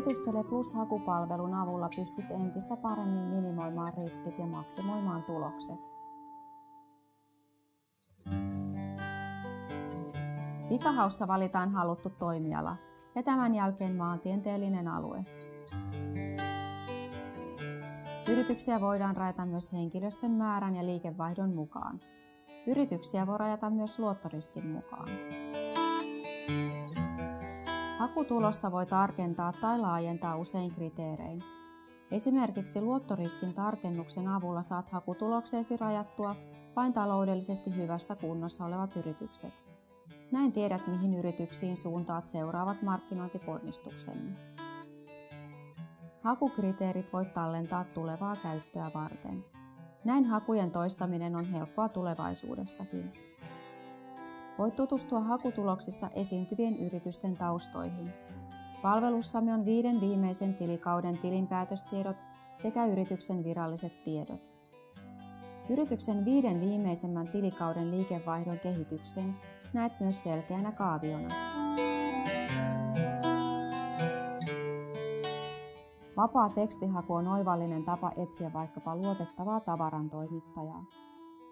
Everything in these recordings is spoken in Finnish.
Yritystele Plus-hakupalvelun avulla pystyt entistä paremmin minimoimaan riskit ja maksimoimaan tulokset. Pikahaussa valitaan haluttu toimiala ja tämän jälkeen maantieteellinen alue. Yrityksiä voidaan rajata myös henkilöstön määrän ja liikevaihdon mukaan. Yrityksiä voi rajata myös luottoriskin mukaan. Hakutulosta voi tarkentaa tai laajentaa usein kriteerein. Esimerkiksi luottoriskin tarkennuksen avulla saat hakutulokseesi rajattua vain taloudellisesti hyvässä kunnossa olevat yritykset. Näin tiedät, mihin yrityksiin suuntaat seuraavat markkinointiponnistuksenne. Hakukriteerit voit tallentaa tulevaa käyttöä varten. Näin hakujen toistaminen on helppoa tulevaisuudessakin. Voit tutustua hakutuloksissa esiintyvien yritysten taustoihin. Palvelussamme on 5 viimeisen tilikauden tilinpäätöstiedot sekä yrityksen viralliset tiedot. Yrityksen 5 viimeisemmän tilikauden liikevaihdon kehityksen näet myös selkeänä kaaviona. Vapaa tekstihaku on oivallinen tapa etsiä vaikkapa luotettavaa tavarantoimittajaa.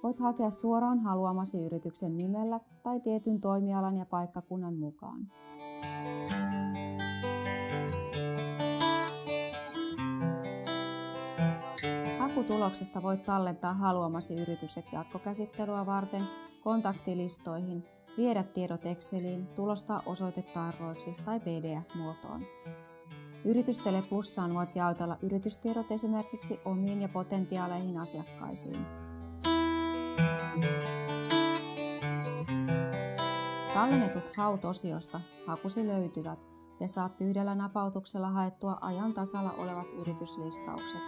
Voit hakea suoraan haluamasi yrityksen nimellä tai tietyn toimialan ja paikkakunnan mukaan. Hakutuloksesta voit tallentaa haluamasi yritykset jatkokäsittelyä varten kontaktilistoihin, viedä tiedot Exceliin, tulostaa osoitetarroiksi tai PDF-muotoon. Yritystele Plussaan voit jaotella yritystiedot esimerkiksi omiin ja potentiaaleihin asiakkaisiin. Tallennetut haut-osiosta hakusi löytyvät ja saat yhdellä napautuksella haettua ajan tasalla olevat yrityslistaukset.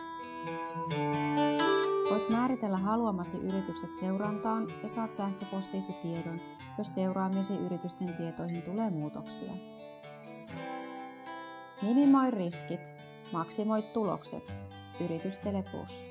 Voit määritellä haluamasi yritykset seurantaan ja saat sähköpostiisi tiedon, jos seuraamisi yritysten tietoihin tulee muutoksia. Minimoi riskit, maksimoi tulokset. Yritystele Plus.